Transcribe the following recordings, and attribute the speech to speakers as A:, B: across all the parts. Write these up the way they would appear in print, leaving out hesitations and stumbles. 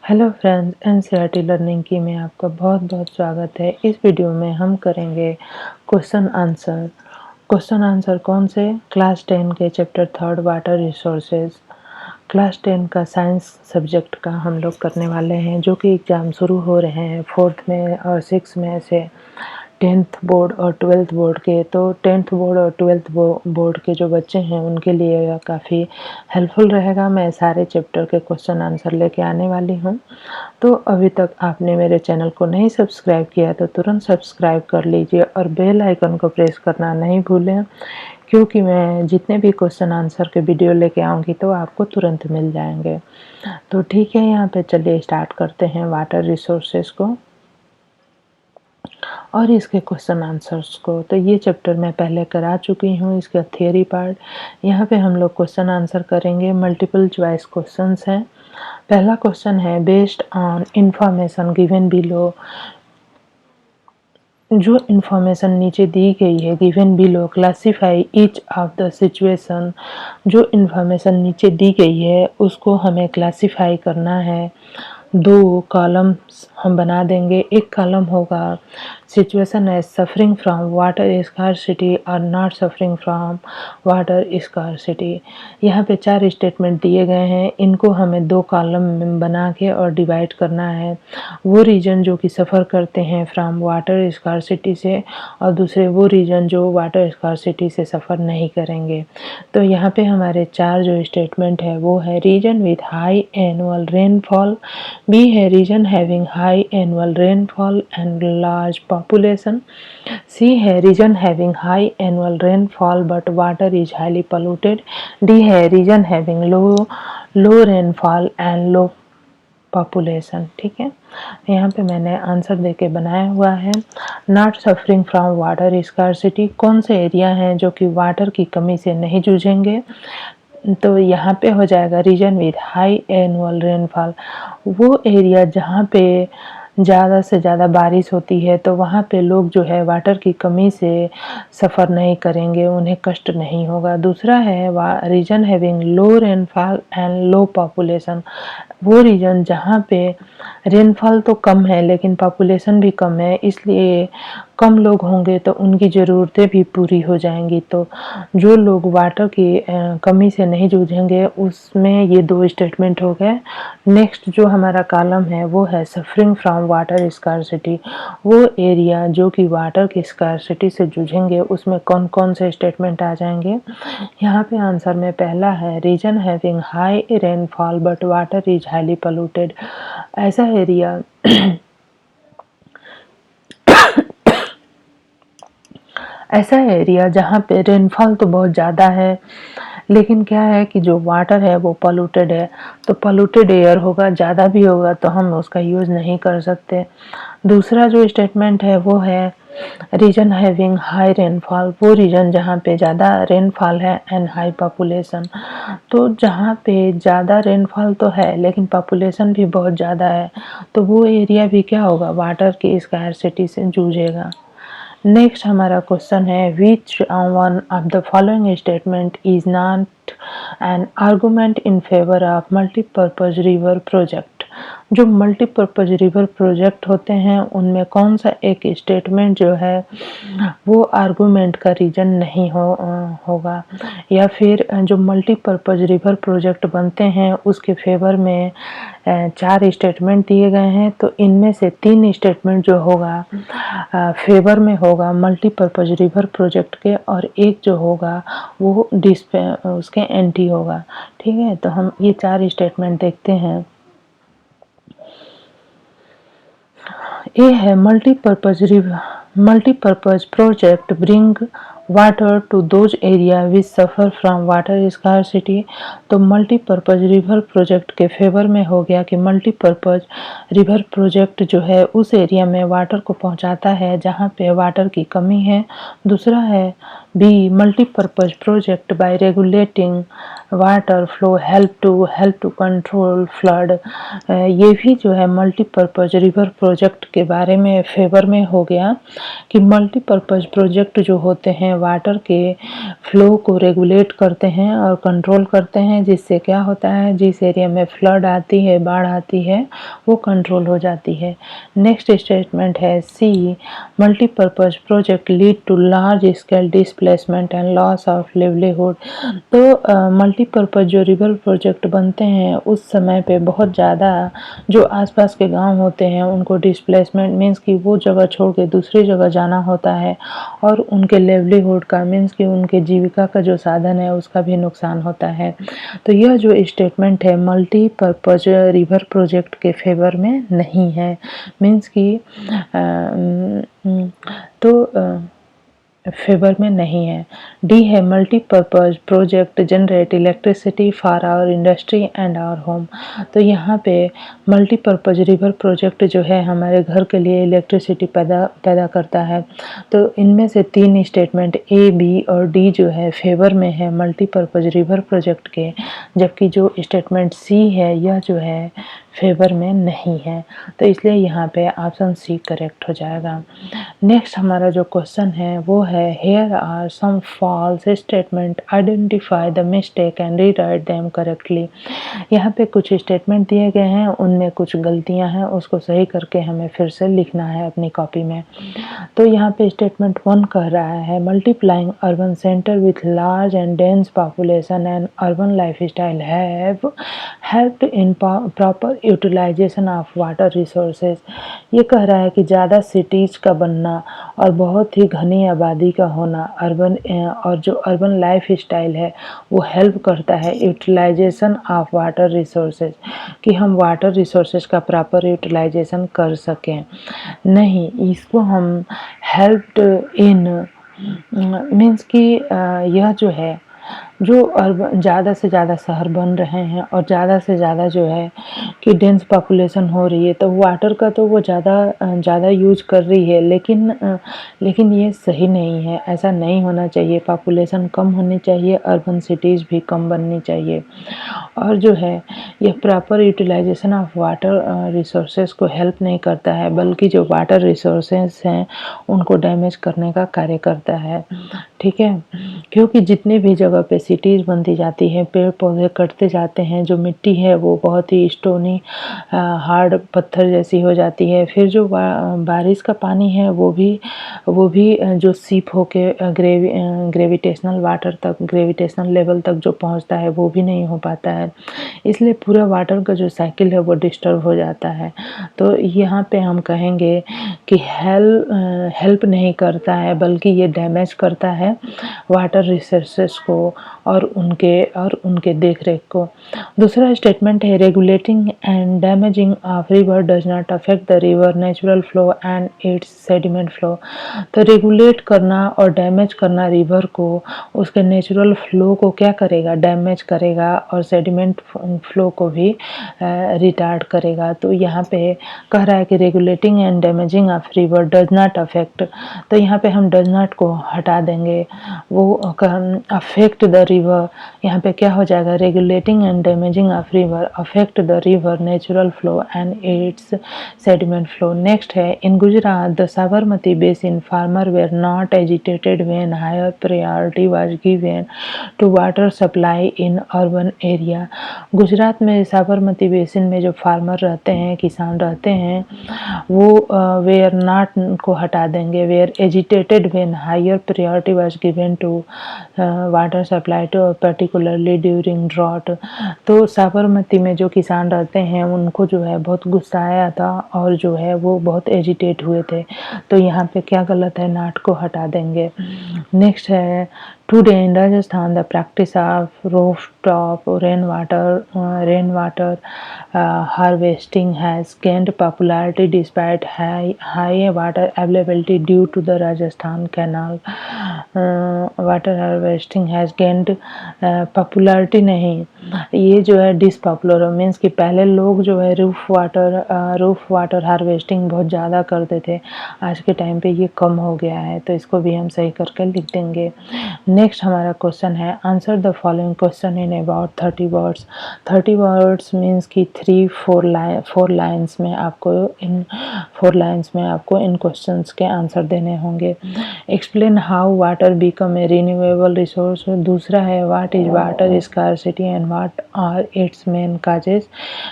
A: Hello friends, NCERT learning की में आपका बहुत बहुत स्वागत है। इस वीडियो में हम करेंगे क्वेश्चन आंसर। क्वेश्चन आंसर कौन से? क्लास 10 के चैप्टर 3 वाटर रिसोर्सेज, क्लास 10 का साइंस सब्जेक्ट का हम लोग करने वाले हैं, जो कि एग्ज़ाम शुरू हो रहे हैं 4th में और 6th में से 10th बोर्ड और 12th बोर्ड के। तो 10th बोर्ड और 12th बोर्ड के जो बच्चे हैं उनके लिए यह काफ़ी हेल्पफुल रहेगा। मैं सारे चैप्टर के क्वेश्चन आंसर लेके आने वाली हूँ। तो अभी तक आपने मेरे चैनल को नहीं सब्सक्राइब किया तो तुरंत सब्सक्राइब कर लीजिए और बेल आइकन को प्रेस करना नहीं भूलें, क्योंकि मैं जितने भी क्वेश्चन आंसर के वीडियो लेके आऊँगी तो आपको तुरंत मिल जाएंगे। तो ठीक है, यहाँ पे चलिए स्टार्ट करते हैं वाटर रिसोर्सेज को और इसके क्वेश्चन आंसर्स को। तो ये चैप्टर मैं पहले करा चुकी हूँ, इसका थियरी पार्ट। यहाँ पे हम लोग क्वेश्चन आंसर करेंगे। मल्टीपल चॉइस क्वेश्चंस हैं। पहला क्वेश्चन है, based on information given below. जो इंफॉर्मेशन नीचे दी गई है given below, classify each of the situation. जो इंफॉर्मेशन नीचे दी गई है उसको हमें क्लासीफाई करना है। 2 कॉलम्स हम बना देंगे। एक कॉलम होगा situation as suffering from water scarcity और not suffering from water scarcity. यहाँ पे 4 स्टेटमेंट दिए गए हैं, इनको हमें 2 कॉलम में बना के और डिवाइड करना है। वो रीजन जो कि सफ़र करते हैं फ्रॉम वाटर स्कार्सिटी से, और दूसरे वो रीजन जो वाटर स्कार्सिटी से सफ़र नहीं करेंगे। तो यहाँ पे हमारे 4 जो स्टेटमेंट है वो है, region with high annual rainfall. B है, region having high annual rainfall and large population. C है, region having high annual rainfall but water is highly polluted. D है, region having low rainfall and low population. ठीक है, यहाँ पे मैंने answer देके बनाया हुआ है। Not suffering from water scarcity, कौन से एरिया हैं जो कि वाटर की कमी से नहीं जूझेंगे? तो यहाँ पे हो जाएगा region with high annual rainfall. वो एरिया जहाँ पे ज़्यादा से ज़्यादा बारिश होती है तो वहाँ पे लोग जो है वाटर की कमी से सफ़र नहीं करेंगे, उन्हें कष्ट नहीं होगा। दूसरा है region having low rainfall and low population. वो रीजन जहाँ पे रेनफॉल तो कम है लेकिन पॉपुलेशन भी कम है, इसलिए कम लोग होंगे तो उनकी ज़रूरतें भी पूरी हो जाएंगी। तो जो लोग वाटर की कमी से नहीं जूझेंगे उसमें ये 2 स्टेटमेंट हो गए। नेक्स्ट जो हमारा कॉलम है वो है सफरिंग फ्रॉम वाटर स्कार्सिटी। वो एरिया जो कि वाटर की स्कार्सिटी से जूझेंगे उसमें कौन कौन से स्टेटमेंट आ जाएंगे? यहाँ पे आंसर में पहला है, region having high rainfall but water is highly polluted. ऐसा एरिया ऐसा एरिया जहाँ पे रेनफॉल तो बहुत ज़्यादा है लेकिन क्या है कि जो वाटर है वो पोल्यूटेड है। तो पोल्यूटेड एयर होगा, ज़्यादा भी होगा तो हम उसका यूज़ नहीं कर सकते। दूसरा जो स्टेटमेंट है वो है, रीजन हैविंग हाई रेनफॉल। वो रीजन जहाँ पे ज़्यादा रेनफॉल है एंड हाई पॉपुलेशन। तो जहाँ पे ज़्यादा रेनफॉल तो है लेकिन पॉपुलेशन भी बहुत ज़्यादा है तो वो एरिया भी क्या होगा, वाटर की स्कार्सिटी से जूझेगा। नेक्स्ट हमारा क्वेश्चन है, which one of the following statement is not an argument in favour of multipurpose river project. जो मल्टीपर्पज रिवर प्रोजेक्ट होते हैं उनमें कौन सा एक स्टेटमेंट जो है वो आर्गुमेंट का रीजन नहीं होगा, या फिर जो मल्टीपर्पज रिवर प्रोजेक्ट बनते हैं उसके फेवर में 4 स्टेटमेंट दिए गए हैं। तो इनमें से 3 स्टेटमेंट जो होगा फेवर में होगा मल्टीपर्पज रिवर प्रोजेक्ट के, और एक जो होगा वो उसके एंटी होगा। ठीक है, तो हम ये 4 स्टेटमेंट देखते हैं। ए है, multipurpose project bring water to those area which suffer from water scarcity. तो मल्टीपर्पज रिवर प्रोजेक्ट के फेवर में हो गया कि मल्टीपर्पज रिवर प्रोजेक्ट जो है उस एरिया में वाटर को पहुंचाता है जहां पे वाटर की कमी है। दूसरा है B. Multi-purpose project by regulating water flow help to control flood। ये भी जो है मल्टीपर्पज रिवर प्रोजेक्ट के बारे में फेवर में हो गया कि मल्टीपर्पज प्रोजेक्ट जो होते हैं वाटर के फ्लो को रेगुलेट करते हैं और कंट्रोल करते हैं, जिससे क्या होता है, जिस एरिया में फ्लड आती है, बाढ़ आती है, वो कंट्रोल हो जाती है। नेक्स्ट स्टेटमेंट है C. Multipurpose project lead to large scale displacement and loss of livelihood. तो मल्टीपर्पज जो रिवर प्रोजेक्ट बनते हैं उस समय पे बहुत ज़्यादा जो आसपास के गांव होते हैं उनको डिस्प्लेसमेंट मीन्स कि वो जगह छोड़ के दूसरी जगह जाना होता है और उनके लिवलीहुड का मीन्स कि उनके जीविका का जो साधन है उसका भी नुकसान होता है। तो यह जो स्टेटमेंट है मल्टीपर्पज रिवर प्रोजेक्ट के फेवर में नहीं है, मीन्स कि फेवर में नहीं है। डी है multipurpose project generate electricity for our industry and our home. तो यहाँ पे मल्टीपर्पज रिवर प्रोजेक्ट जो है हमारे घर के लिए इलेक्ट्रिसिटी पैदा करता है। तो इनमें से 3 स्टेटमेंट ए, बी और डी जो है फेवर में है मल्टीपर्पज रिवर प्रोजेक्ट के, जबकि जो स्टेटमेंट सी है यह जो है फेवर में नहीं है। तो इसलिए यहाँ पे ऑप्शन सी करेक्ट हो जाएगा। नेक्स्ट हमारा जो क्वेश्चन है वो है here are some false statement, identify the mistake and rewrite them correctly. यहाँ पे कुछ स्टेटमेंट दिए गए हैं, उनमें कुछ गलतियाँ हैं, उसको सही करके हमें फिर से लिखना है अपनी कॉपी में। तो यहाँ पे स्टेटमेंट 1 कह रहा है multiplying urban centre with large and dense population and urban life style have helped in proper utilization of water resources. ये कह रहा है कि ज़्यादा सिटीज़ का बनना और बहुत ही घनी आबादी का होना अर्बन और जो अर्बन लाइफ स्टाइल है वो हेल्प करता है यूटिलाइजेशन ऑफ वाटर रिसोर्सेज, कि हम वाटर रिसोर्सेज का प्रॉपर यूटिलाइजेशन कर सकें। नहीं, इसको हम हेल्प्ड इन मीन्स कि यह जो है जो अर्बन ज़्यादा से ज़्यादा शहर बन रहे हैं और ज़्यादा से ज़्यादा जो है कि डेंस पॉपुलेशन हो रही है, तो वाटर का तो वो ज़्यादा यूज कर रही है, लेकिन ये सही नहीं है, ऐसा नहीं होना चाहिए। पॉपुलेशन कम होनी चाहिए, अर्बन सिटीज़ भी कम बननी चाहिए। और जो है ये proper utilization of water resources को हेल्प नहीं करता है, बल्कि जो वाटर रिसोर्सेज हैं उनको डैमेज करने का कार्य करता है। ठीक है, क्योंकि जितनी भी जगह पे सिटीज़ बनती जाती हैं, पेड़ पौधे कटते जाते हैं, जो मिट्टी है वो बहुत ही स्टोनी हार्ड पत्थर जैसी हो जाती है। फिर जो बारिश का पानी है वो भी जो सीप होके ग्रेविटेशनल वाटर तक, ग्रेविटेशनल लेवल तक जो पहुंचता है वो भी नहीं हो पाता है। इसलिए पूरा वाटर का जो साइकिल है वो डिस्टर्ब हो जाता है। तो यहाँ पे हम कहेंगे कि हेल्प नहीं करता है, बल्कि ये डैमेज करता है वाटर रिसोर्सेस को और उनके देखरेख को। दूसरा स्टेटमेंट है regulating and damaging of river does not affect the river natural flow and its sediment flow. तो रेगुलेट करना और डैमेज करना रिवर को, उसके नेचुरल फ्लो को क्या करेगा, डैमेज करेगा और सेडिमेंट फ्लो को भी रिटार्ड करेगा। तो यहाँ पे कह रहा है कि regulating and damaging of river does not affect, तो यहाँ पे हम डज नॉट को हटा देंगे, वो अफेक्ट द रिवर, यहाँ पे क्या हो जाएगा, regulating and damaging of river affect the river natural flow and its sediment flow. Next है in Gujarat the Sabarmati basin farmer were not agitated when higher priority was given to water supply in urban area. Gujarat में Sabarmati basin में जो farmer रहते हैं, किसान रहते हैं, वो वेयर नॉट को हटा देंगे, were agitated when higher priority was given to water supply to particularly during drought. तो साबरमती में जो किसान रहते हैं उनको जो है बहुत गुस्सा आया था और जो है वो बहुत एजिटेट हुए थे। तो यहाँ पे क्या गलत है, नॉट को हटा देंगे। नेक्स्ट है today in Rajasthan the practice of rooftop rain water harvesting has gained popularity despite high water availability due to the Rajasthan Canal। Water harvesting has gained popularity नहीं, ये जो है डिसपॉपुलर मीन्स कि पहले लोग जो है रूफ वाटर हार्वेस्टिंग बहुत ज़्यादा करते थे, आज के टाइम पे ये कम हो गया है, तो इसको भी हम सही करके लिख देंगे। नेक्स्ट हमारा क्वेश्चन है answer the following question in about 30 words. 30 words means कि 4 लाइन्स में आपको इन क्वेश्चंस के आंसर देने होंगे। Explain how water become a renewable resource, दूसरा है what is water scarcity and what are its main causes,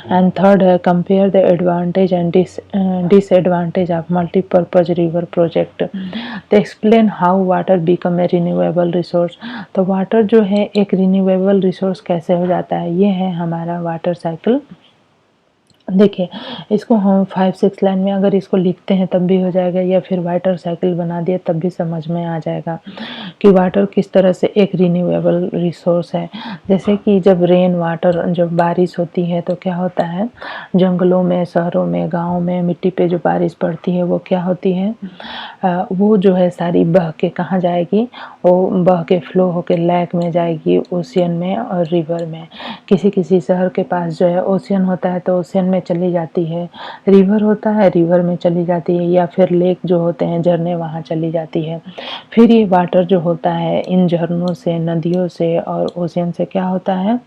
A: and third है compare the advantage and disadvantage of multipurpose river project. तो explain how water become a renewable resource, तो water जो है एक renewable resource कैसे हो जाता है, ये है हमारा वाटर साइकिल। देखिए इसको हम 5-6 लाइन में अगर इसको लिखते हैं तब भी हो जाएगा, या फिर वाटर साइकिल बना दिए तब भी समझ में आ जाएगा कि वाटर किस तरह से एक रिन्यूएबल रिसोर्स है। जैसे कि जब रेन वाटर, जब बारिश होती है तो क्या होता है, जंगलों में, शहरों में, गाँव में मिट्टी पे जो बारिश पड़ती है वो क्या होती है, वो जो है सारी बह के कहाँ जाएगी, वो बह के फ्लो होके लेक में जाएगी, ओशियन में और रिवर में। किसी किसी शहर के पास जो है ओशियन होता है तो ओशियन में चली जाती है, रिवर होता है रिवर में चली जाती है, या फिर लेक जो होते हैं झरने वहाँ चली जाती है। फिर ये वाटर जो होता है इन झरनों से, नदियों से और ओशियन से क्या होता है,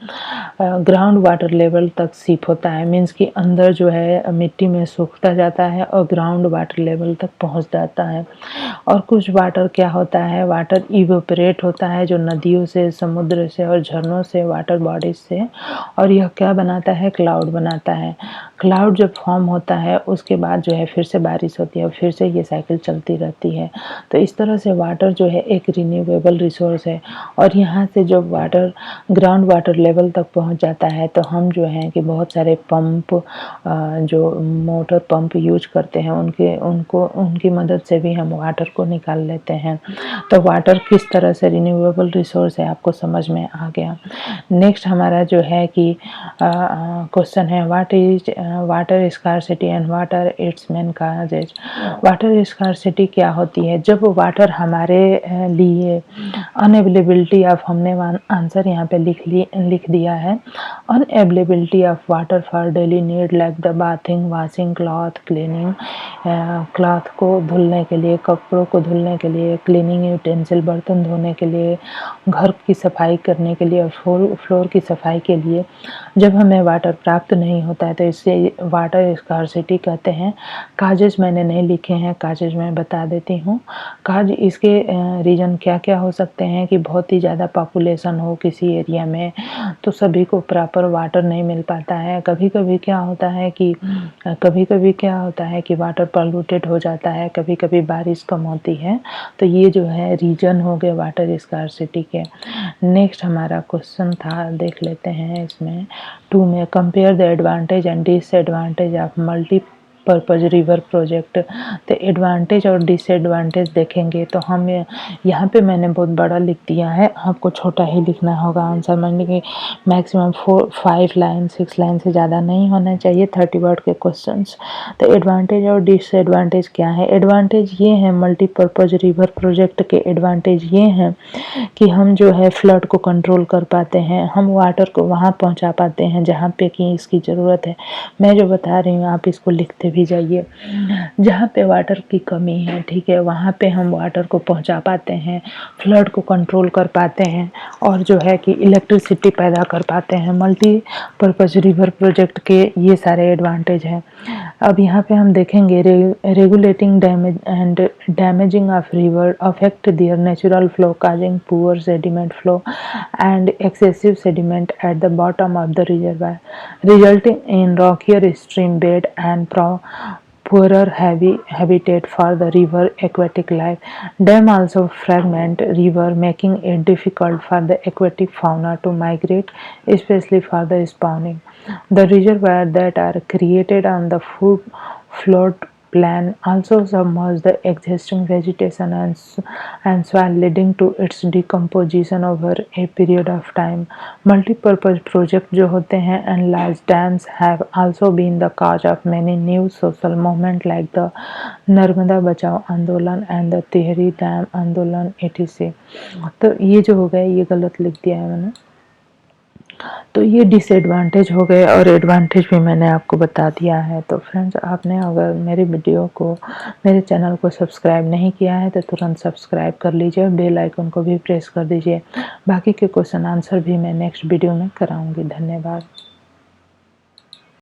A: ग्राउंड वाटर लेवल तक सीप होता है, मीन्स कि अंदर जो है मिट्टी में सूखता जाता है और ग्राउंड वाटर लेवल तक पहुँच जाता है। और कुछ वाटर क्या होता है, वाटर इवेपोरेट होता है जो नदियों से, समुद्र से और झरनों से, वाटर बॉडीज से, और यह क्या बनाता है, क्लाउड बनाता है। क्लाउड जब फॉर्म होता है उसके बाद जो है फिर से बारिश होती है और फिर से ये साइकिल चलती रहती है। तो इस तरह से वाटर जो है एक रिन्यूएबल रिसोर्स है, और यहाँ से जब वाटर ग्राउंड वाटर लेवल तक पहुँच जाता है तो हम जो है कि बहुत सारे पंप, जो मोटर पंप यूज करते हैं उनकी मदद से भी हम वाटर को निकाल लेते हैं। तो वाटर किस तरह से रिन्यूएबल रिसोर्स है आपको समझ में आ गया। नेक्स्ट हमारा जो है कि क्वेश्चन है what is water scarcity and what are its main causes. Water scarcity क्या होती है, जब वाटर हमारे लिए अनअवेलेबिलिटी ऑफ, हमने आंसर यहाँ पे लिख दिया है, unavailability of water for daily need like the bathing, washing cloth, cleaning, cloth को धुलने के लिए, कपड़ों को धुलने के लिए, क्लीनिंग यूटेंसिल बर्तन धोने के लिए, घर की सफाई करने के लिए और फ्लोर की सफाई के लिए जब हमें वाटर प्राप्त नहीं होता है तो इसे वाटर स्कार्सिटी कहते हैं। काजेज मैंने नहीं लिखे हैं, काजेज मैं बता देती हूँ। काज इसके रीज़न क्या क्या हो सकते हैं कि बहुत ही ज़्यादा पॉपुलेशन हो किसी एरिया में तो सभी को प्रॉपर वाटर नहीं मिल पाता है। कभी कभी क्या होता है कि वाटर पॉल्यूटेड हो जाता है, कभी कभी बारिश कम होती है, तो ये जो है रीजन हो गए वाटर स्कार्सिटी के। नेक्स्ट हमारा क्वेश्चन था, देख लेते हैं इसमें 2 में, compare the advantage and disadvantage of multipurpose river project. तो एडवांटेज और डिसएडवांटेज देखेंगे तो हम यहाँ पे मैंने बहुत बड़ा लिख दिया है, आपको छोटा ही लिखना होगा आंसर। मैंने कि मैक्सिमम 5 लाइन 6 लाइन से ज़्यादा नहीं होना चाहिए 30 वर्ड के क्वेश्चंस। तो एडवांटेज और डिसएडवांटेज क्या है, एडवांटेज ये है मल्टीपर्पज रिवर प्रोजेक्ट के एडवांटेज ये हैं कि हम जो है फ्लड को कंट्रोल कर पाते हैं, हम वाटर को वहाँ पहुँचा पाते हैं जहाँ पे कि इसकी ज़रूरत है। मैं जो बता रही हूँ आप इसको लिखते भी जाइए। जहाँ पे वाटर की कमी है, ठीक है, वहाँ पे हम वाटर को पहुँचा पाते हैं, फ्लड को कंट्रोल कर पाते हैं और जो है कि इलेक्ट्रिसिटी पैदा कर पाते हैं। मल्टीपर्पज रिवर प्रोजेक्ट के ये सारे एडवांटेज हैं। अब यहाँ पे हम देखेंगे regulating damage and damaging of river affect their natural flow causing poor sediment flow and excessive sediment at the bottom of the reservoir resulting in rockier stream bed and poorer habitat for the river aquatic life. Dam also fragment river, making it difficult for the aquatic fauna to migrate, especially for the spawning. The reservoirs that are created on the flood plan also submerged the existing vegetation and soil, leading to its decomposition over a period of time. Multi-purpose projects जो होते हैं and large dams have also been the cause of many new social movements like the Narmada बचाओ आंदोलन and the Tehri dam आंदोलन etc. तो ये जो हो गया ये गलत लिख दिया है मैंने, तो ये डिसएडवांटेज हो गए और एडवांटेज भी मैंने आपको बता दिया है। तो फ्रेंड्स, आपने अगर मेरे वीडियो को, मेरे चैनल को सब्सक्राइब नहीं किया है तो तुरंत सब्सक्राइब कर लीजिए, बेल आइकन को भी प्रेस कर दीजिए। बाकी के क्वेश्चन आंसर भी मैं नेक्स्ट वीडियो में कराऊंगी। धन्यवाद।